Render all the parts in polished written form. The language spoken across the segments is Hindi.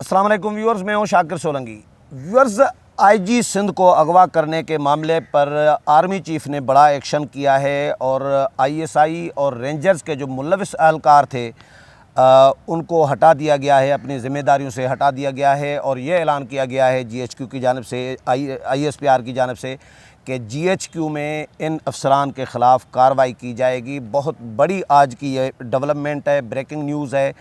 अस्सलाम वालेकुम व्यूअर्स, मैं हूं शाकिर सोलंकी। व्यूअर्स, आईजी सिंध को अगवा करने के मामले पर आर्मी चीफ ने बड़ा एक्शन किया है और आईएसआई और रेंजर्स के जो मुलविस एहलकार थे उनको हटा दिया गया है, अपनी ज़िम्मेदारियों से हटा दिया गया है। और ये ऐलान किया गया है जीएचक्यू की जानिब से, आईएसपीआर की जानिब से, कि जीएचक्यू में इन अफसरान के ख़िलाफ़ कार्रवाई की जाएगी। बहुत बड़ी आज की ये डेवलपमेंट है, ब्रेकिंग न्यूज़ है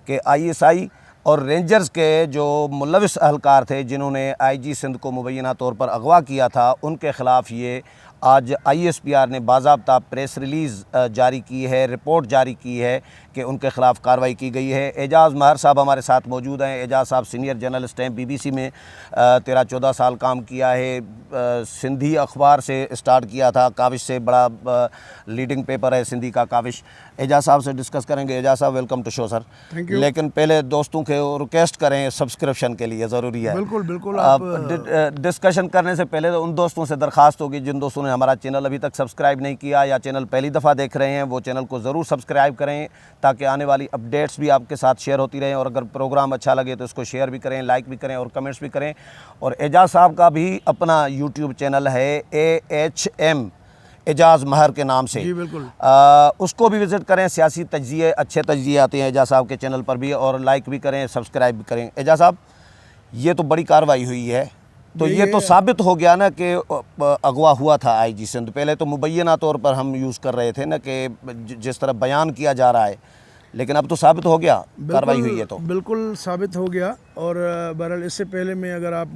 कि आईएसआई और रेंजर्स के जो मुलविस एहलकार थे जिन्होंने आईजी सिंध को मुबैना तौर पर अगवा किया था, उनके ख़िलाफ़ ये आज आईएसपीआर ने बाज़ाब्ता प्रेस रिलीज़ जारी की है, रिपोर्ट जारी की है कि उनके ख़िलाफ़ कार्रवाई की गई है। एजाज़ महर साहब हमारे साथ मौजूद हैं। एजाज़ साहब सीनियर जर्नलिस्ट हैं, बीबीसी में 13-14 साल काम किया है, सिंधी अखबार से स्टार्ट किया था, काविश से बड़ा लीडिंग पेपर है सिंधी का काविश। एजाज़ साहब से डिस्कस करेंगे। एजाज़ साहब, welcome to show sir. Thank you. लेकिन पहले दोस्तों के रिक्वेस्ट करें, सब्सक्रिप्शन के लिए ज़रूरी है। बिल्कुल बिल्कुल। आप डिस्कशन करने से पहले तो उन दोस्तों से दरख्वास्त होगी जिन दोस्तों ने हमारा चैनल अभी तक सब्सक्राइब नहीं किया या चैनल पहली दफ़ा देख रहे हैं, वो चैनल को ज़रूर सब्सक्राइब करें ताकि आने वाली अपडेट्स भी आपके साथ शेयर होती रहें। और अगर प्रोग्राम अच्छा लगे तो इसको शेयर भी करें, लाइक भी करें और कमेंट्स भी करें। और एजाज़ साहब का भी अपना यूट्यूब चैनल है AHM एजाज़ महर के नाम से, जी बिल्कुल। उसको भी विज़िट करें। सियासी तज्ज़िये, अच्छे तज्ज़िये आते हैं एजाज़ साहब के चैनल पर भी, और लाइक भी करें, सब्सक्राइब भी करें। एजाज़ साहब, ये तो बड़ी कार्रवाई हुई है, तो ये तो साबित हो गया ना कि अगवा हुआ था आईजी सिंध। पहले तो मुबैना तौर पर हम यूज़ कर रहे थे ना कि जिस तरह बयान किया जा रहा है, लेकिन अब तो साबित हो गया, कार्रवाई हुई है तो बिल्कुल साबित हो गया। और बहरहाल इससे पहले में अगर आप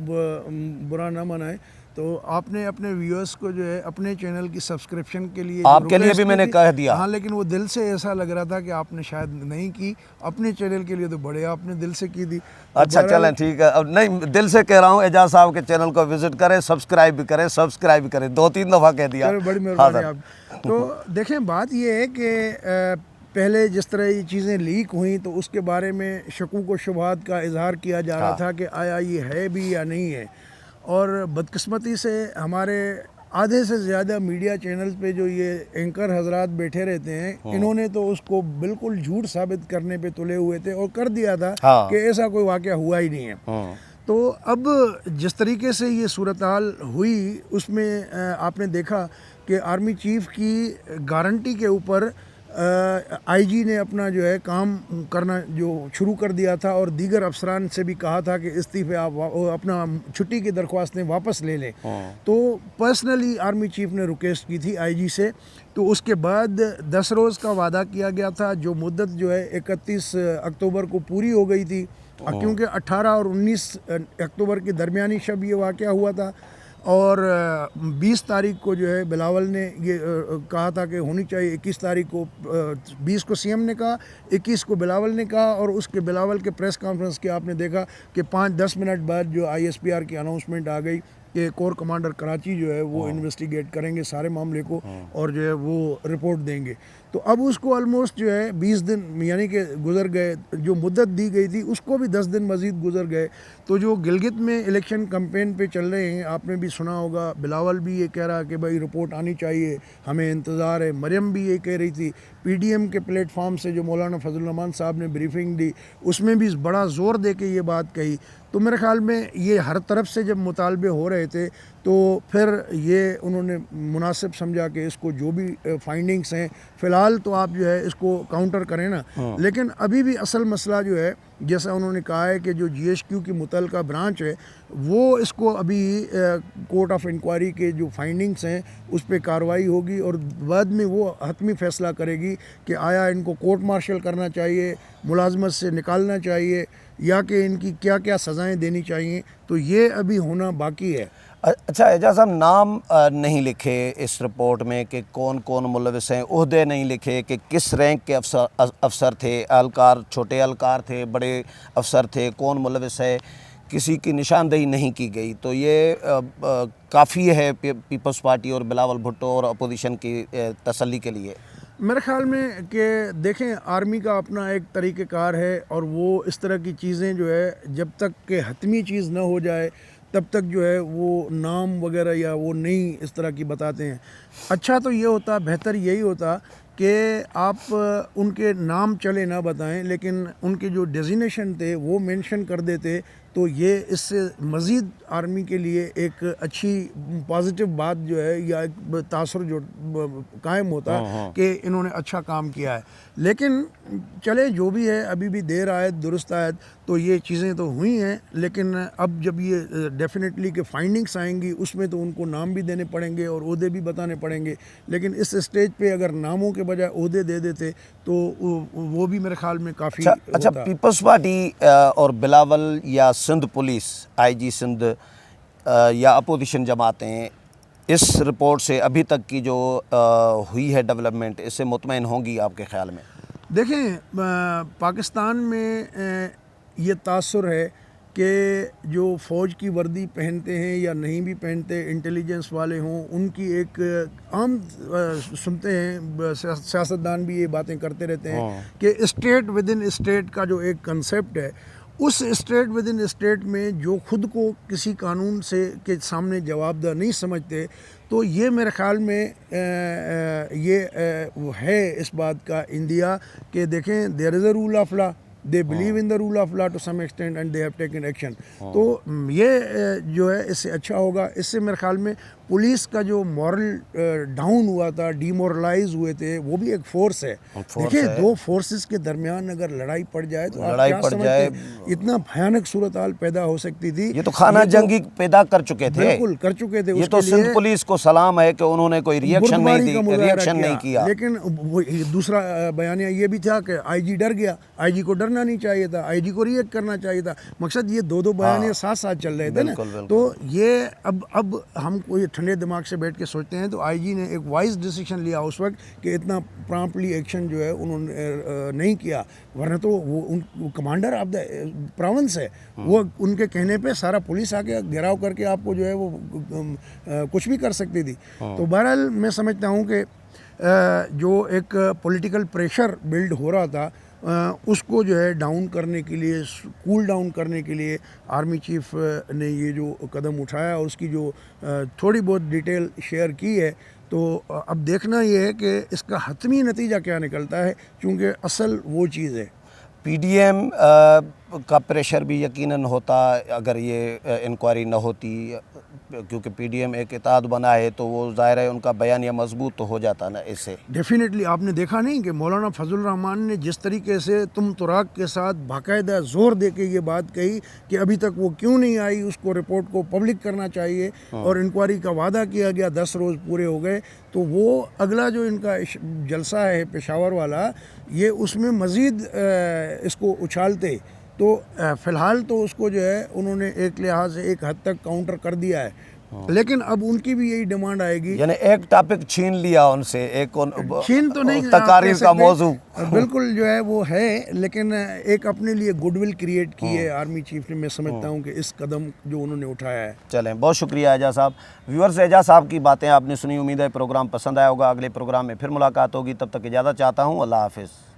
बुरा ना मनाएं तो आपने अपने व्यूअर्स को जो है अपने चैनल की सब्सक्रिप्शन के लिए आपके लिए भी मैंने कह दिया। हाँ, लेकिन वो दिल से ऐसा लग रहा था कि आपने शायद नहीं की। अपने चैनल के लिए तो बड़े आपने दिल से की थी। अच्छा चलें, ठीक है। अब नहीं, दिल से कह रहा हूँ, एजाज़ साहब के चैनल को विजिट करें, सब्सक्राइब भी करें, सब्सक्राइब भी करें। 2-3 दफ़ा कह दिया। बड़ी मेहरबानी आप। तो देखें, बात ये है कि पहले जिस तरह ये चीज़ें लीक हुई तो उसके बारे में शकूक व शुबहात का इजहार किया जा रहा था कि आया ये है भी या नहीं है। और बदकिस्मती से हमारे आधे से ज़्यादा मीडिया चैनल्स पे जो ये एंकर हजरात बैठे रहते हैं, इन्होंने तो उसको बिल्कुल झूठ साबित करने पे तुले हुए थे और कर दिया था कि ऐसा कोई वाक़या हुआ ही नहीं है। तो अब जिस तरीके से ये सूरत हाल हुई उसमें आपने देखा कि आर्मी चीफ की गारंटी के ऊपर आईजी ने अपना जो है काम करना जो शुरू कर दिया था और दीगर अफसरान से भी कहा था कि इस्तीफ़े आप अपना छुट्टी की दरख्वास्तें वापस ले लें। तो पर्सनली आर्मी चीफ ने रिक्वेस्ट की थी आईजी से। तो उसके बाद 10 रोज़ का वादा किया गया था, जो मुद्दत जो है 31 अक्टूबर को पूरी हो गई थी, क्योंकि 18 और 19 अक्टूबर के दरमियानी शब ये वाक़या हुआ था। और 20 तारीख को जो है बिलावल ने ये कहा था कि होनी चाहिए। 21 तारीख को 20 को सीएम ने कहा, 21 को बिलावल ने कहा, और उसके बिलावल के प्रेस कॉन्फ्रेंस के आपने देखा कि 5-10 मिनट बाद जो आईएसपीआर की अनाउंसमेंट आ गई कि कोर कमांडर कराची जो है वो इन्वेस्टिगेट करेंगे सारे मामले को और जो है वो रिपोर्ट देंगे। तो अब उसको ऑलमोस्ट जो है 20 दिन यानी कि गुजर गए, जो मुद्दत दी गई थी उसको भी 10 दिन मज़ीद गुजर गए। तो जो गिलगित में इलेक्शन कैंपेन पे चल रहे हैं, आपने भी सुना होगा, बिलावल भी ये कह रहा कि भाई रिपोर्ट आनी चाहिए, हमें इंतज़ार है। मरियम भी ये कह रही थी। पीडीएम के प्लेटफॉर्म से जो मौलाना फजल रहमान साहब ने ब्रीफिंग दी उसमें भी बड़ा ज़ोर दे के ये बात कही। तो मेरे ख़्याल में ये हर तरफ से जब मुतालबे हो रहे थे तो फिर ये उन्होंने मुनासिब समझा कि इसको जो भी फाइंडिंग्स हैं फ़िलहाल तो आप जो है इसको काउंटर करें ना। लेकिन अभी भी असल मसला जो है, जैसा उन्होंने कहा है कि जो जीएचक्यू की मुतल्लिका ब्रांच है वो इसको अभी कोर्ट ऑफ इंक्वायरी के जो फाइंडिंग्स हैं उस पर कार्रवाई होगी और बाद में वो हतमी फ़ैसला करेगी कि आया इनको कोर्ट मार्शल करना चाहिए, मुलाजमत से निकालना चाहिए, या कि इनकी क्या क्या सज़ाएं देनी चाहिए। तो ये अभी होना बाकी है। अच्छा एजाज़ साहब, नाम नहीं लिखे इस रिपोर्ट में कि कौन कौन मुलविस हैं, ओहदे नहीं लिखे कि किस रैंक के अफसर थे, एहलकार, छोटे एहलकार थे, बड़े अफसर थे, कौन मुलविस है, किसी की निशानदेही नहीं की गई। तो ये काफ़ी है पीपल्स पार्टी और बिलावल भुट्टो और अपोजिशन की तसल्ली के लिए। मेरे ख़्याल में कि देखें, आर्मी का अपना एक तरीक़ेकार है और वो इस तरह की चीज़ें जो है जब तक कि हतमी चीज़ ना हो जाए तब तक जो है वो नाम वगैरह या वो नहीं इस तरह की बताते हैं। अच्छा तो ये होता, बेहतर यही होता कि आप उनके नाम चले ना बताएं, लेकिन उनके जो डेजिग्नेशन थे वो मेंशन कर देते, तो ये इससे मज़ीद आर्मी के लिए एक अच्छी पॉजिटिव बात जो है या एक तासुर जो कायम होता कि इन्होंने अच्छा काम किया है। लेकिन चले जो भी है, अभी भी देर आयत दुरुस्त आयत, तो ये चीज़ें तो हुई हैं, लेकिन अब जब ये डेफिनेटली के फाइंडिंग्स आएंगी उसमें तो उनको नाम भी देने पड़ेंगे और ओहदे भी बताने पड़ेंगे। लेकिन इस स्टेज पे अगर नामों के बजाय ओहदे दे देते तो वो भी मेरे ख्याल में काफ़ी अच्छा, पीपल्स पार्टी और बिलावल या सिंध पुलिस, आईजी सिंध या अपोजिशन जमातें इस रिपोर्ट से अभी तक की जो हुई है डेवलपमेंट, इससे मुतमईन होंगी आपके ख्याल में? देखें, पाकिस्तान में ये तासुर है कि जो फ़ौज की वर्दी पहनते हैं या नहीं भी पहनते, इंटेलिजेंस वाले हों, उनकी एक आम सुनते हैं, सियासतदान भी ये बातें करते रहते हैं कि स्टेट विद इन स्टेट का जो एक कंसेप्ट है, उस स्टेट विद इन स्टेट में जो खुद को किसी कानून से के सामने जवाबदेह नहीं समझते, तो ये मेरे ख़्याल में वो है इस बात का इंदिया कि देखें, there is a rule of law, they believe in the rule of law to some extent and they have taken action. तो ये जो है इससे अच्छा होगा। इससे मेरे ख्याल में पुलिस का जो मॉरल डाउन हुआ था, डीमोरलाइज हुए थे, वो भी एक फोर्स है। देखिए, दो फोर्सेस के दरमियान अगर लड़ाई पड़ जाए तो आप क्या समझते हैं इतना भयानक सूरत हाल पैदा हो सकती थी। ये तो खाना जंगी पैदा कर चुके थे, बिल्कुल कर चुके थे। ये तो सिंध पुलिस को सलाम है कि उन्होंने कोई रिएक्शन नहीं किया। लेकिन दूसरा बयानिया ये भी था कि आईजी डर गया, आईजी को डरना नहीं चाहिए था, आईजी को रिएक्ट करना चाहिए था। मकसद ये दो बयानिया साथ साथ चल रहे थे ना। तो ये अब हम कोई ठंडे दिमाग से बैठ के सोचते हैं तो आईजी ने एक वाइज डिसीजन लिया उस वक्त कि इतना प्रॉम्प्टली एक्शन जो है उन्होंने नहीं किया, वरना तो वो कमांडर ऑफ द प्रोविंस है, वो उनके कहने पे सारा पुलिस आके घेराव करके आपको जो है वो कुछ भी कर सकती थी। तो बहरहाल मैं समझता हूँ कि जो एक पॉलिटिकल प्रेशर बिल्ड हो रहा था उसको जो है डाउन करने के लिए, कूल डाउन करने के लिए आर्मी चीफ ने ये जो कदम उठाया और उसकी जो थोड़ी बहुत डिटेल शेयर की है, तो अब देखना ये है कि इसका हतमी नतीजा क्या निकलता है, क्योंकि असल वो चीज़ है। पीडीएम का प्रेशर भी यकीनन होता अगर ये इंक्वायरी न होती, क्योंकि पीडीएम एक इत्तेहाद बना है तो वो ज़ाहिर है उनका बयानिया मजबूत तो हो जाता ना इससे। डेफिनेटली आपने देखा नहीं कि मौलाना फजल रहमान ने जिस तरीके से तुम तुराक के साथ बाकायदा ज़ोर दे के ये बात कही कि अभी तक वो क्यों नहीं आई, उसको रिपोर्ट को पब्लिक करना चाहिए, और इंक्वायरी का वादा किया गया, 10 रोज़ पूरे हो गए, तो वो अगला जो इनका जलसा है पेशावर वाला, ये उसमें मज़ीद इसको उछालते। तो फ़िलहाल तो उसको जो है उन्होंने एक लिहाज से एक हद तक काउंटर कर दिया है, लेकिन अब उनकी भी यही डिमांड आएगी। यानी एक टॉपिक छीन लिया उनसे, एक छीन तो नहीं, तकारीर का मौजू बिल्कुल जो है वो है, लेकिन एक अपने लिए गुडविल क्रिएट की है आर्मी चीफ ने। मैं समझता हूँ कि इस कदम जो उन्होंने उठाया है। चलें, बहुत शुक्रिया एजाज साहब। व्यूअर्स, एजाज साहब की बातें आपने सुनी, उम्मीद है प्रोग्राम पसंद आया होगा। अगले प्रोग्राम में फिर मुलाकात होगी, तब तक इजाज़त चाहता हूँ। अल्लाह हाफिज़।